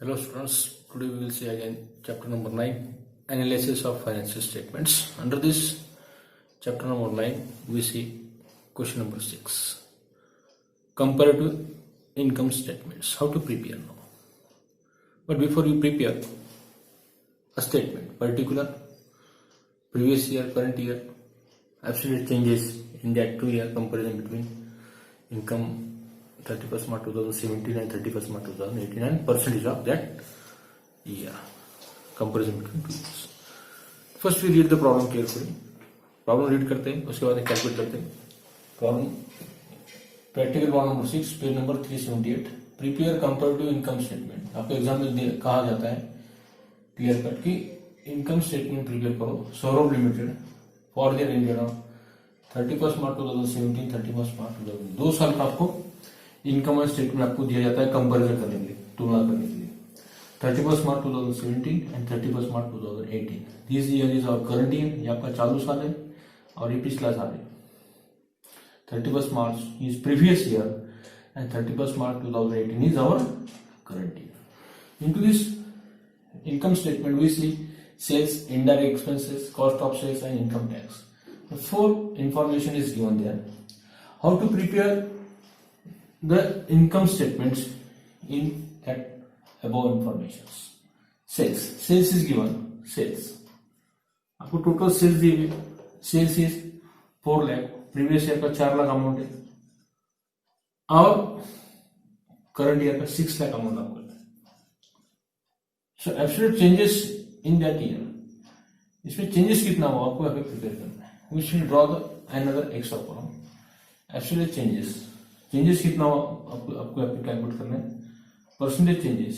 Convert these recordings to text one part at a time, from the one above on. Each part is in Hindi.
Hello students, today we will see again chapter number 9, analysis of financial statements. Under this chapter number 9, we see question number 6, comparative income statements, how to prepare now. But before you prepare a statement, particular, previous year, current year, absolute changes in that 2-year comparison between income 31st March 2017 and 31st March 2018 and percentage of that year, comparison between 2 years. First we read the problem carefully. Problem read करते हैं, उसके बाद कैलकुलेट करते हैं. Problem practical problem number 6, page number 378. Prepare comparative income statement. आपको एग्जाम में कहा जाता है क्लियर कट कि इनकम स्टेटमेंट प्रिपेयर करो Saurabh limited for the year of 31st March 2017 31st March 2018. 2 साल का आपको इनकम स्टेटमेंट आपको दिया जाता है कंपैरिजन करने के लिए, तुलना करने के लिए. 31st March 2017 and 31st March 2018. This year is our current year, ये आपका चालू साल है और ये पिछला साल है. 31st March is previous year and 31st March 2018 is our current year. Into this income statement we see sales, indirect expenses, cost of sales and income tax. The 4 information is given there. How to prepare the income statements in that above informations. Sales is given. Sales. आपको टोटल सेल्स दी हुई. Sales is 4 lakh, previous year का 4 लाख अमाउंट है और करंट ईयर का 6 लाख अमाउंट आपको. So absolute changes in that year. इसमें चेंजेस कितना हुआ आपको यहाँ पे प्रिपेयर करना है. We should draw the another extra column. Absolute changes. Changes कितना हुआ आपको यहाँ पे कैलकुलेट करना है. परसेंटेज चेंजेस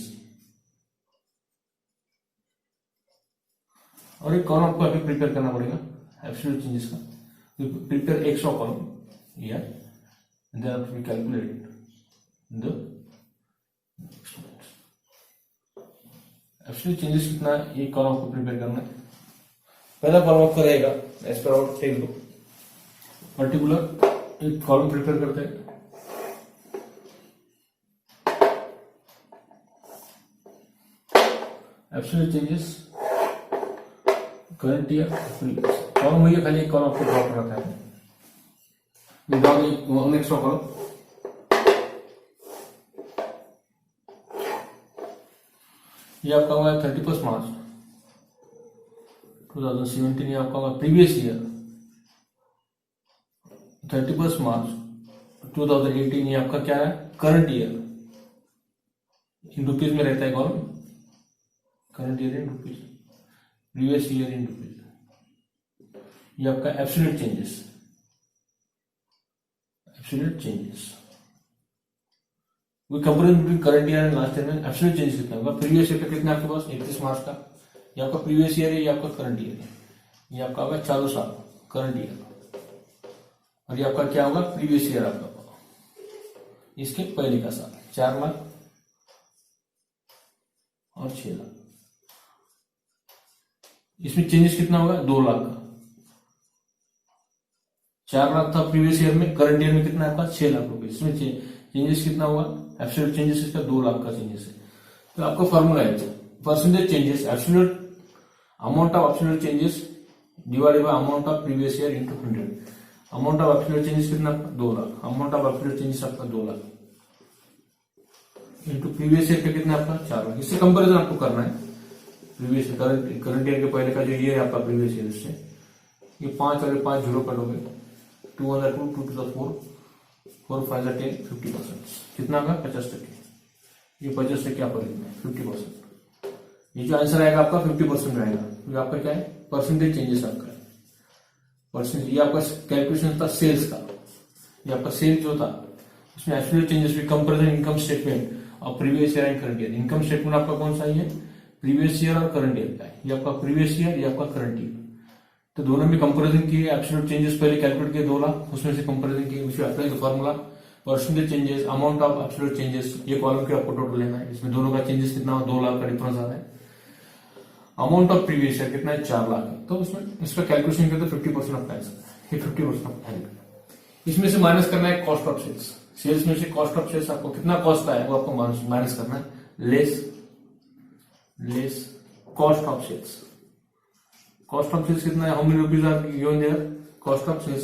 और एक कॉलम आपको यहाँ पे प्रिपेयर करना पड़ेगा एब्सोल्यूट चेंजेस का. Prepare extra column here and then we calculate the absolute changes कितना है, एक कॉलम को प्रिपेयर करना है. पहला कॉलम आपका रहेगा as per our table particular. एक कॉलम प्रिपेयर करते हैं absolute changes current year previous. Column भैया खाली एक कॉलम आपको ड्रॉ करना है. नेक्स्ट कॉलम ये आपका हुआ है 31st मार्च 2017. ये आपका हुआ प्रीवियस ईयर 31st मार्च 2018. ये आपका क्या है करंट ईयर. इन रुपीज में रहता है column. Current year in rupees, previous year in rupees. ये आपका absolute changes. Absolute changes comparison between current year and last year में एब्सोल्यूट चेंज कितना होगा. प्रीवियस ईयर का कितना आपके पास 31 मार्च का, ये आपका प्रीवियस ईयर है, ये आपका करंट ईयर है. ये आपका होगा चालू साल करंट ईयर और ये आपका क्या होगा प्रीवियस ईयर आपका इसके पहले का साल. 4 लाख और 6 लाख. इसमें चेंजेस कितना होगा 2 लाख का. 4 लाख था प्रीवियस ईयर में, करंट ईयर में कितना आपका 6 लाख रुपए. इसमें चेंजेस कितना हुआ एब्सोल्यूट चेंजेस इसका 2 लाख का चेंजेस है. तो आपका फॉर्मूला है percentage changes absolute amount of absolute changes divided by amount of previous year into 100. Amount of absolute changes कितना 2 lakh. Amount of absolute changes आपका 2 लाख इनटू प्रीवियस ईयर का कितना आपका 4 लाख. इससे कंपैरिजन आपको करना है प्रीवियस करंट ईयर के पहले का जो ईयर है आपका प्रीवियस ईयर से. ये 5 वाले 5 जीरो कटोगे 2 1 2 2 to the 4 4 5 10 50%. कितना होगा 50%. ये 50% आपको लिखना है 50%. ये जो आंसर आएगा आपका 50% रहेगा. ये आपका क्या है परसेंटेज चेंजेस आपका है. परसेंटेज ये आपका कैलकुलेशन था सेल्स का. ये आपका सेल जो था उसमें एब्सोल्यूट चेंजेस भी कंपैरिजन इनकम स्टेटमेंट और previous year and current year. Income statement आपका कौन सा है प्रीवियस ईयर और करंट ईयर का है. ये आपका प्रीवियस ईयर, ये आपका करंट ईयर. तो दोनों में कंपैरिजन किए. एब्सोल्यूट चेंजेस पहले कैलकुलेट किए 2 लाख, उसमें से कंपैरिजन किए. Which apply the formula percentage changes amount of absolute changes. ये कॉलम के आपको टोटल लेना है. इसमें दोनों का चेंजेस कितना हो 2 लाख का डिफरेंस आ रहा है. अमाउंट ऑफ प्रीवियस ईयर कितना है 4 लाख है. तो उसमें इसका कैलकुलेशन करते 50% आपका आंसर है. ये 50% आपका है. इसमें से माइनस करना है कॉस्ट ऑफ सेल्स. सेल्स में से कॉस्ट ऑफ सेल्स आपको कितना कॉस्ट आया वो आपको माइनस करना है. Less less cost of sales. Cost of sales कितना है, how many rupees are given there, cost of sales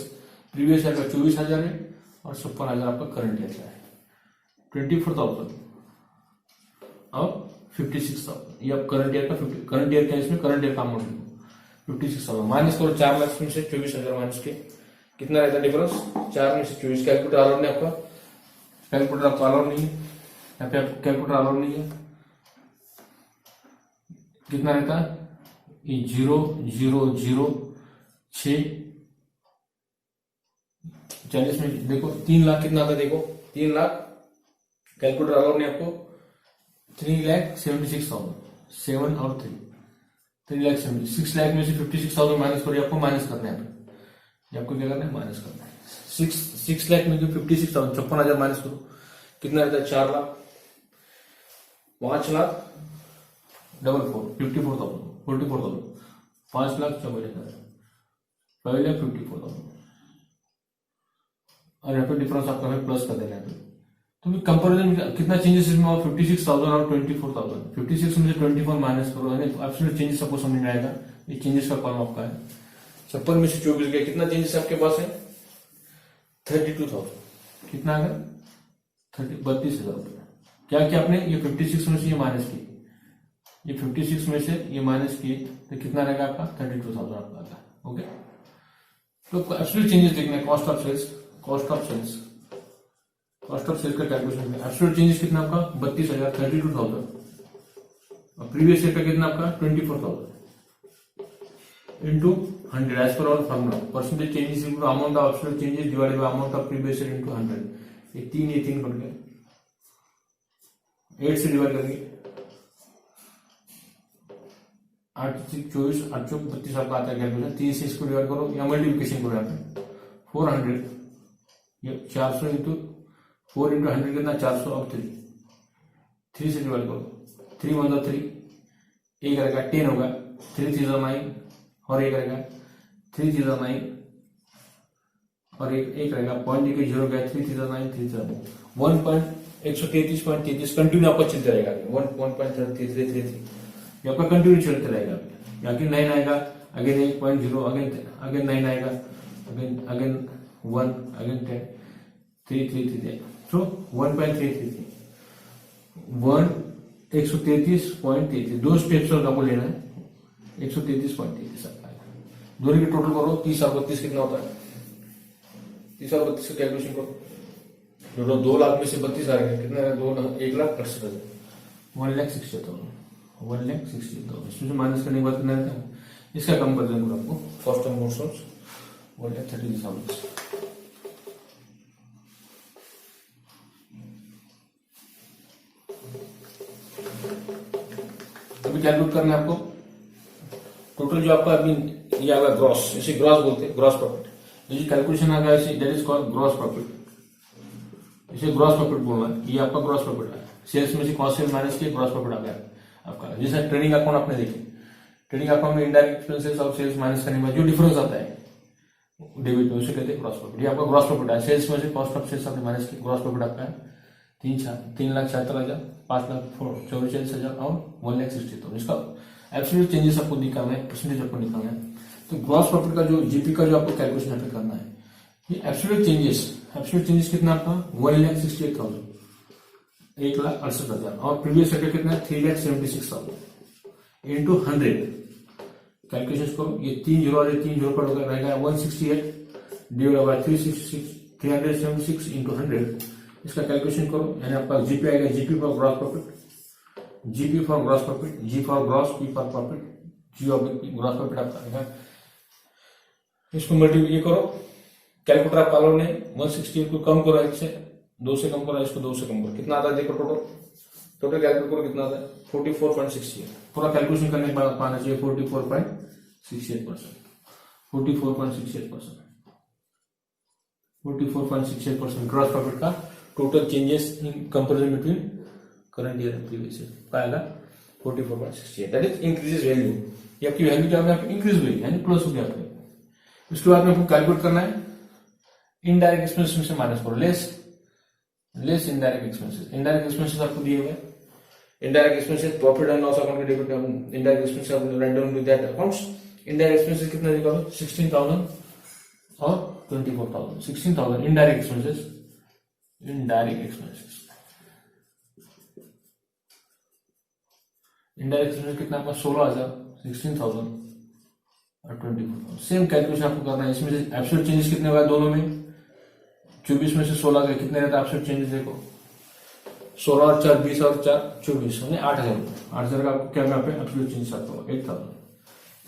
previous year का 24,000 है और 56,000 आपका करंट ईयर का है। 24,000 और 56,000 ये अब करंट ईयर का करंट ईयर का इसमें करंट ईयर का अमाउंट 56,000 माइनस करो 4 लाख में से 24,000 माइनस के कितना रहता है डिफरेंस, 4 में से 24। कैलकुलेटर अलाउड नहीं आपका, कैलकुलेटर आपका अलाउड नहीं है, यहाँ पे आपको कैलकुलेटर अलाउड नहीं है। कितना रहता है ये 0,006 40 में देखो 3 लाख कितना आता है, देखो 3 लाख कैलकुलेटर अलाउड नहीं आपको, 3,76,000 7 और 3 लाख 6 लाख में से 56,000 माइनस करो, आपको माइनस करना है, आपको क्या करना है माइनस करना है। 6 लाख में 56,000 56,000 माइनस करो कितना रहता है 4 लाख, 5 लाख 44,000 5 लाख 54,000 5 लाख 54,000 और यहाँ पे डिफरेंस आपका हमें प्लस कर देना है। तो कंपेरिजन कितना चेंजेस इसमें और 56,000 और 24,000 56 में से 24 माइनस करो, यानी एब्सोल्यूट चेंजेस आपको समझ में आएगा। ये चेंजेस का कॉलम आपका है 56 में से 24 गया, कितना चेंजेस आपके पास है 32,000 कितना आ गया 32,000 रुपये। क्या किया आपने, ये 56 में से ये माइनस किए, ये 56 में से ये माइनस किए तो कितना रहेगा आपका 32,000 आपका आता है। ओके, तो एब्सोल्यूट चेंजेस देखना है, कॉस्ट ऑफ सेल्स का कैलकुलेशन में एब्सोल्यूट चेंजेस कितना आपका 32,000 32,000 और प्रीवियस ईयर का कितना आपका 24,000 into 100 as per all formula percentage changes equal to amount of absolute changes divided by amount of previous year into 100। ये 3 कट गए, 8 से डिवाइड करेंगे 8 से 24 8 चौक 32 आपका आता है कैलकुलेशन, 3 से इसको डिवाइड करो या मल्टीप्लिकेशन करो यहाँ पे 400 ये 400 इंटू 4 इंटू 100 कितना 400 और 3 से डिवाइड करो 3 1 3 एक रहेगा 10 होगा 3 3 9 और एक रहेगा 3 3 9 और एक रहेगा पॉइंट के 0 गया 3 3 9 3 3 1.133.33 कंटिन्यू आपका चलते रहेगा 1.3333 ये आपका कंटिन्यू चलते रहेगा। यहाँ की 9 आएगा अगेन 8.0 अगेन 9 आएगा अगेन 1 अगेन 10 3 3 3 सो 1.333 133.33 दो स्टेप्स आपको लेना है 133.33 आपका दोनों की टोटल करो 30 और 32 कितना होता है 30 और 32 का कैलकुलेशन करो 2 लाख में से 32 आ रहे हैं कितना है 1,68,000 1,60,000 इसमें से माइनस करने के बाद कितना रहता है इसका कंपेरिजन करो आपको फर्स्ट ऑफ मोर्स 1,30,000 अभी कैलकुलेट करना है आपको टोटल जो आपका अभी ये आ गया ग्रॉस, इसे ग्रॉस बोलते हैं ग्रॉस प्रॉफिट। ये जो कैलकुलेशन आ गया इसे that is called gross profit, इसे ग्रॉस प्रॉफिट बोलना है। ये आपका ग्रॉस प्रॉफिट है, सेल्स में से कॉस्ट सेल माइनस किए ग्रॉस प्रॉफिट आ गया आपका। जैसे ट्रेडिंग अकाउंट आपने देखे, ट्रेडिंग अकाउंट में इनडायरेक्ट एक्सपेंसेस और सेल्स माइनस करने में जो डिफरेंस आता है डेबिट में उसे कहते हैं ग्रॉस प्रॉफिट। ये आपका ग्रॉस प्रॉफिट है, सेल्स में से कॉस्ट ऑफ सेल्स आपने माइनस किया ग्रॉस प्रॉफिट आपका है 3,76,000 5,44,000 और 1,60,000। इसका एब्सोल्यूट चेंजेस आपको निकालना है, परसेंटेज आपको निकालना है। तो ग्रॉस प्रॉफिट का जो जीपी का जो आपको कैलकुलेशन यहाँ पे करना है ये एब्सोल्यूट चेंजेस कितना आपका 1,68,000 1,68,000 और प्रीवियस ईयर कितना है 3,76,000 इंटू 100 कैलकुलेशन करो। ये 3 जीरो और 3 जीरो पर रहेगा 168 डिवाइड बाय 376 इंटू 100 इसका कैलकुलेशन करो। यानी आपका जीपी आएगा GP for gross profit, GP for gross profit, G for gross, P for profit, G oblique P gross profit आपका आएगा। इसको मल्टीप्लाई करो, कैलकुलेटर आप पालो नहीं 168 को कम करो 1 से 2 से कम करो, इसको 2 से कम करो कितना आता है देखो टोटल कैलकुलेट करो कितना आता है 44.68। पूरा कैलकुलेशन करने के बाद पाना चाहिए 44.68% 44.68% ग्रॉस प्रॉफिट का total changes in comparison between current year and previous year पाएगा 44.68 दैट इज इंक्रीजेस वैल्यू। ये आपकी वैल्यू क्या है इंक्रीज हुई यानी प्लस हो गया आपके। उसके बाद में आपको कैलकुलेट करना है इनडायरेक्ट एक्सपेंसेस से माइनस करो less indirect expenses. Indirect expenses आपको दिए हुए indirect expenses profit and loss account के debit indirect expenses write down with that accounts. Indirect expenses कितना निकालो 16,000 और 24,000 16,000 इनडायरेक्ट एक्सपेंसेस इनडायरेक्ट एक्सपेंसेस कितना आपका 16,000 16,000 और 24,000 सेम कैलकुलेशन आपको करना है। इसमें से एब्सोल्यूट चेंजेस कितने हुआ दोनों में 24 में से 16 गए कितने रहता है एब्सोल्यूट चेंजेस देखो 16 और 4 20 और 4 24 यानी 8,000 का आपको क्या यहाँ पे एब्सोल्यूट चेंजेस आता होगा 8,000।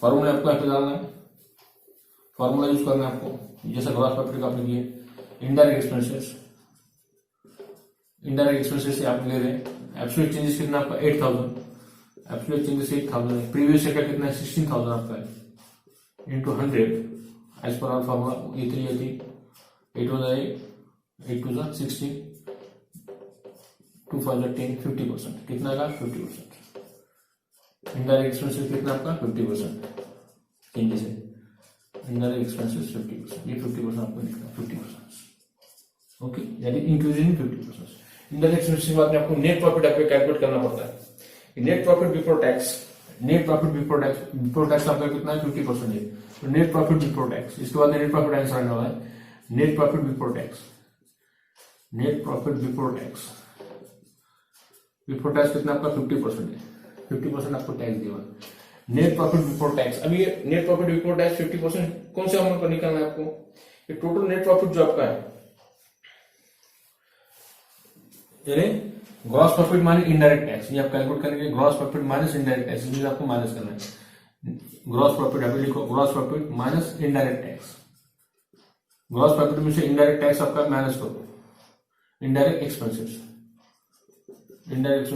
फॉर्मूला आपको यहाँ पे डालना है फॉर्मूला यूज करना है आपको जैसा ग्रॉस प्रॉफिट का आपने किए इनडायरेक्ट एक्सपेंसेस से आप ले रहे हैं एब्सोल्यूट चेंजेस कितना आपका 8,000 एब्सोल्यूट चेंजेस 8,000 प्रीवियस ईयर का कितना है 16,000 आपका है into 100 as per our formula ये 3 8 हो जाए 8 टू 16 2 5 10 50% कितना का 50%। इनडायरेक्ट एक्सपेंसेस कितना आपका 50% चेंजेस है इनडायरेक्ट एक्सपेंसेस 50% ये 50% आपको लिखना 50% ओके यानी इंक्रीजिंग 50%। इनडायरेक्ट एक्सपेंसेस के बाद में आपको नेट प्रॉफिट आपको कैलकुलेट करना पड़ता है। नेट प्रॉफिट बिफोर टैक्स आपका कितना है 50% है तो नेट प्रॉफिट बिफोर टैक्स इसके बाद नेट प्रॉफिट आंसर आने वाला है नेट प्रॉफिट बिफोर टैक्स कितना आपका 50% है 50% आपको टैक्स दिया नेट प्रॉफिट बिफोर टैक्स। अभी ये नेट प्रॉफिट बिफोर टैक्स 50% कौन से अमाउंट पर निकालना है आपको ये टोटल नेट प्रॉफिट जो आपका है यानी gross profit minus indirect tax ये आप कैलकुलेट करेंगे gross profit minus indirect tax इसमें आपको माइनस करना है ग्रॉस प्रॉफिट अभी लिखो gross profit minus indirect tax gross profit में से इनडायरेक्ट टैक्स आपका माइनस करो इनडायरेक्ट एक्सपेंसेस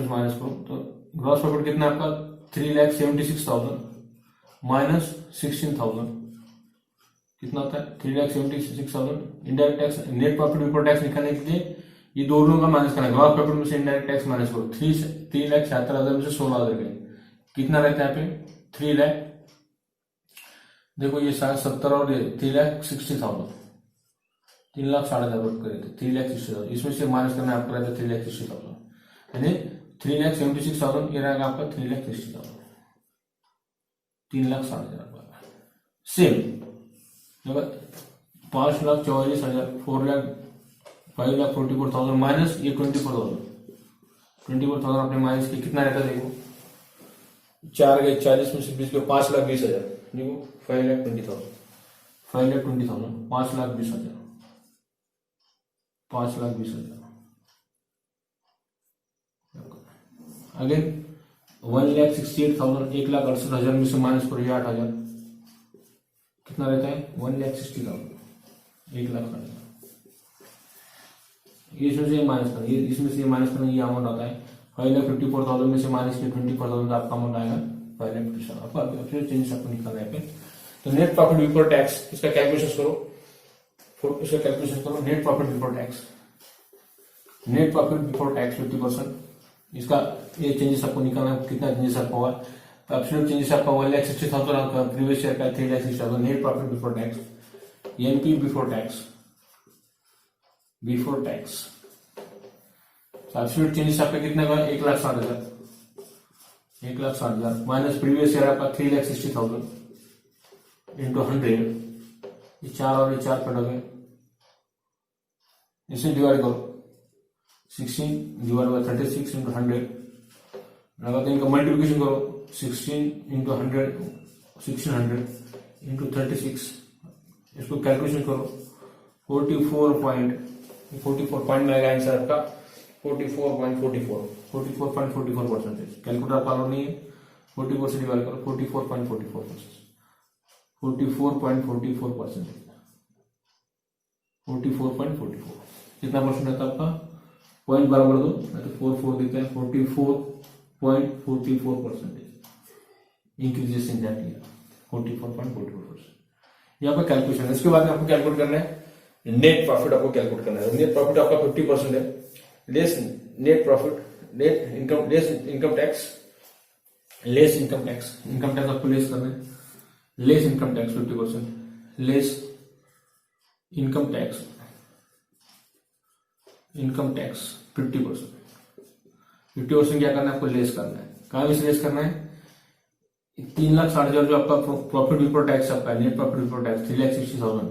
माइनस करो तो ग्रॉस प्रॉफिट कितना आपका 3,76,000 माइनस 16,000 कितना होता है 3,76,000 indirect tax net profit before tax निकालने के लिए ये दोनों का माइनस करना है ग्रॉस प्रॉफिट में से इनडायरेक्ट टैक्स माइनस करो 3,76,000 में से 16,000 गए कितना रहता है यहाँ पे 3 लाख देखो ये 70 और 3,60,000 3,60,000 करे थे 3,60,000 इसमें से माइनस करना है आपका रहता है 3,60,000 यानी 3,76,000 ये रहेगा आपका 3,60,000 3,60,000 सेम 5,44,000 5,44,000 माइनस ये 24,000 अपने माइनस के कितना रहता है देखो 4 गए 40 में से 20 को 5,20,000 देखो 5,20,000 5,20,000 अगेन 1,68,000 1,68,000 में से माइनस करो 8,000 कितना रहता है 1,60,000 1,60,000 इसमें से माइनस करना इसमें से माइनस करना ये अमाउंट आता है 5,54,000 में से माइनस के 24,000 का आपका अमाउंट आएगा 5,57,000 आपको चेंजेस आपको निकालना है। तो नेट प्रॉफिट बिफोर टैक्स इसका कैलकुलेशन करो नेट प्रॉफिट बिफोर टैक्स 50% इसका ये चेंजेस आपको निकालना है कितना चेंजेस आपका हुआ तो एब्सोल्यूट चेंजेस आपका 1,60,000 प्रीवियस ईयर का 3,60,000 net profit before tax NP before tax absolute changes आपका कितना हुआ 1,60,000 माइनस प्रीवियस ईयर आपका 3,60,000 इंटू 100 ये 4 और ये 4 कट हो गए इसे डिवाइड करो 16 डिवाइड बाय 36 इंटू 100 लगाते इनका मल्टीप्लिकेशन करो 16 इंटू 100 1600 इंटू 36 इसको कैलकुलेशन करो 44 पॉइंट में आएगा आंसर आपका 44.44% कैलकुलेटर आप अलाउ नहीं है 44 से डिवाइड करो 44.44% 44.44 कितना परसेंट रहता है आपका पॉइंट बराबर दो तो 4 देते हैं 44.44% इंक्रीजेस इन दैट ईयर 44.44% यहाँ पर कैलकुलेशन है। इसके बाद में आपको कैलकुलेट करना है नेट प्रॉफिट आपको कैलकुलेट करना है। नेट प्रॉफिट आपका 50% है less net profit less income tax आपको लेस करना है less income tax 50% less income tax 50% 50% क्या करना है आपको लेस करना है। कहाँ से लेस करना है? 3,60,000 जो आपका प्रॉफिट बिफोर टैक्स आपका नेट प्रॉफिट बिफोर टैक्स 3,60,000,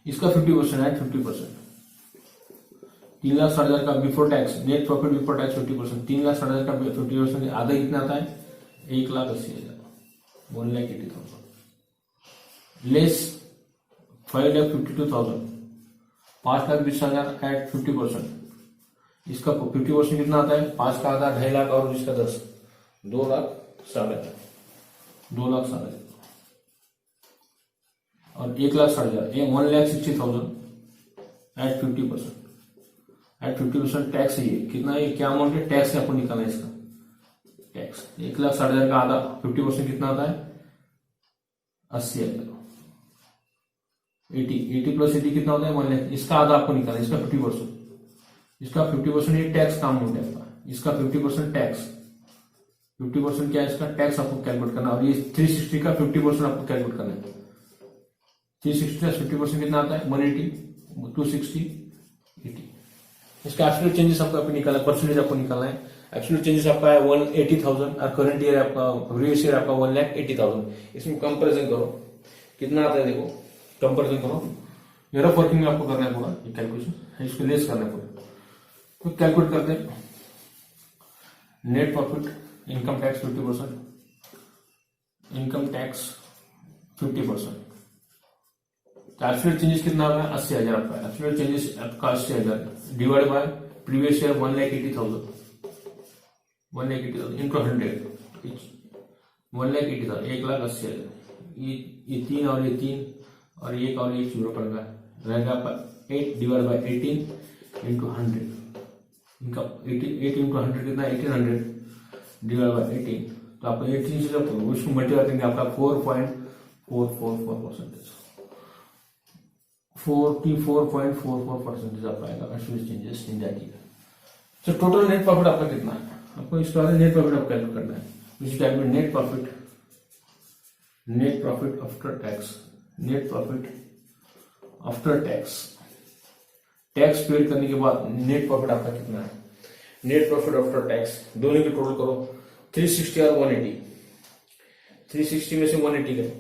इसका 50% है 50%। 3,60,000 का before tax net profit before tax 50%, 3,60,000 का 50% आधा कितना आता है? 1,80,000, 1,80,000 लेस 5,52,000, 5,20,000 एट 50%, इसका 50% कितना आता है? 5 का आधा 2.5 लाख और इसका 10, 2,60,000, 2,60,000 और 1,60,000 ये 1,60,000 एट 50%। एट 50% टैक्स है, ये कितना है? क्या अमाउंट है? टैक्स आपको निकालना है इसका टैक्स। 1,60,000 का आधा 50% कितना आता है? 80,000। 80 प्लस 80 कितना होता है? 1 लाख। इसका आधा आपको निकालना है, इसका 50%। इसका 50% ये टैक्स का अमाउंट है आपका, इसका 50% टैक्स। 50% क्या है? इसका टैक्स आपको कैलकुलेट करना, और ये 360 का 50% आपको कैलकुलेट करना है। 360 का 50% कितना आता है? 180, 260, 80। इसका एब्सोल्यूट चेंजेस आपको निकालना है, परसेंटेज आपको निकालना है। एब्सोल्यूट चेंजेस आपका है 180,000 और करंट ईयर आपका प्रीवियस ईयर आपका 1,80,000। इसमें कंपेरिजन करो कितना आता है, देखो कंपेरिजन करो। यूर वर्किंग में आपको करना है पूरा ये कैलकुलेशन, इसको लेस करना है पूरा। तो कैलकुलेट करते हैं net profit income tax 50%, income tax 50%। Absolute changes कितना होगा? 80,000 आपका एब्सोल्यूट चेंजेस आपका 80,000 divide by previous year 1,80,000, 1,80,000 into 100, 1,80,000, 1,80,000। ये 3 और ये 3 और 1 और 1 जीरो पड़ गया, रहेगा आपका 8 डिवाइड बाय 18 इंटू 100। इनका 8 इंटू 100 कितना? 1800 डिवाइड बाय 18, तो आपको 18 से जब उसको मल्टीप्लाई करेंगे आपका 4.444%, 44.44% आपका आएगा absolute changes in that year. तो टोटल नेट प्रॉफिट आपका कितना है? आपको इसके बाद नेट प्रॉफिट आपको कैलकुलेट करना है। Which calculate net profit after tax, net profit after tax, tax paid करने के बाद नेट प्रॉफिट आपका कितना है? नेट प्रॉफिट आफ्टर टैक्स दोनों की टोटल करो, 360 और 180। 360 में से 180 करें,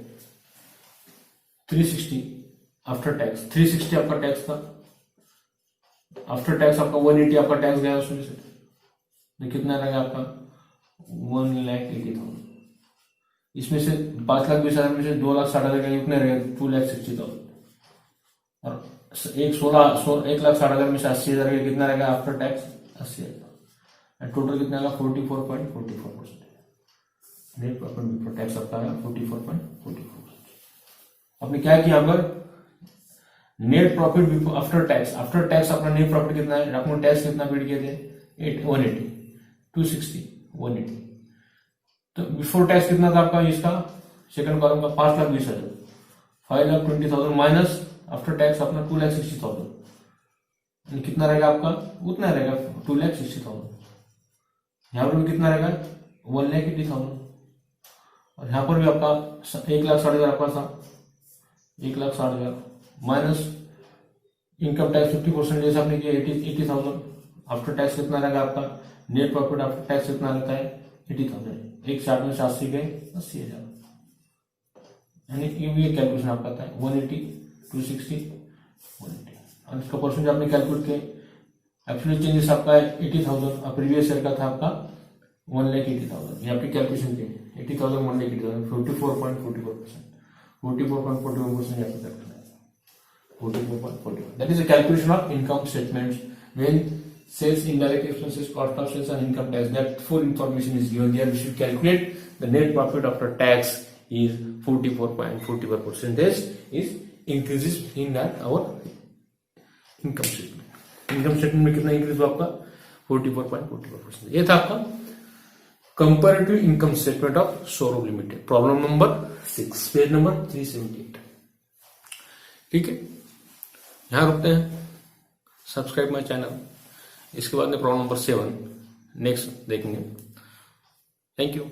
360 आफ्टर टैक्स, 360 आपका टैक्स था, आफ्टर टैक्स आपका 180 आपका टैक्स गया उसमें से, तो कितना रहेगा आपका? 1,80,000। इसमें से 5,20,000 में से 2,60,000 का कितने रहेगा? 2,60,000। और 1,60,000 में से 80,000 का कितना रहेगा आफ्टर टैक्स? 80,000। टोटल कितना आएगा? 44.44%। नेट प्रॉफिट बिफोर टैक्स आपका आएगा 44.44%। आपने क्या किया? अगर net profit before after tax, after tax अपना नेट प्रॉफिट कितना है? आपने टैक्स कितना पेड किए थे? 180, 260, 180। तो बिफोर टैक्स कितना था आपका? इसका सेकंड कॉलम का 5,20,000, 5,20,000 माइनस आफ्टर टैक्स अपना 2,60,000, कितना रहेगा आपका? उतना रहेगा 2,60,000। यहां पर भी कितना रहेगा? 1,80,000। और यहां पर भी आपका 1,60,000 आपका था, 1,60,000 माइनस इनकम टैक्स 50% जैसे आपने किया 80,000। आफ्टर टैक्स कितना रहेगा आपका? नेट प्रॉफिट आफ्टर टैक्स कितना रहता है? 80,000। 1,60 में से 80 गए 80,000, यानी ये कैलकुलेशन आपका आता है 180, 260, 180। और इसका परसेंटेज आपने कैलकुलेट किया, एब्सोल्यूट चेंजेस आपका है 80,000 और प्रीवियस ईयर का था आपका 1,80,000। ये आपकी कैलकुलेशन की 80,000 1,80,000, 44.44%, 44.41% आपका कैलकुलेशन है 44.41। That is the calculation of income statements when sales, indirect expenses, cost of sales and income tax. That full information is given there. We should calculate the net profit after tax is 44.44% is increases in that our income statement. Income statement में कितना increase हुआ आपका? 44.44%. ये था आपका comparative income statement of showroom limited. Problem number 6, page number 378. ठीक है, यहाँ रुकते हैं. Subscribe my channel. इसके बाद में प्रॉब्लम नंबर 7 नेक्स्ट देखेंगे. Thank you.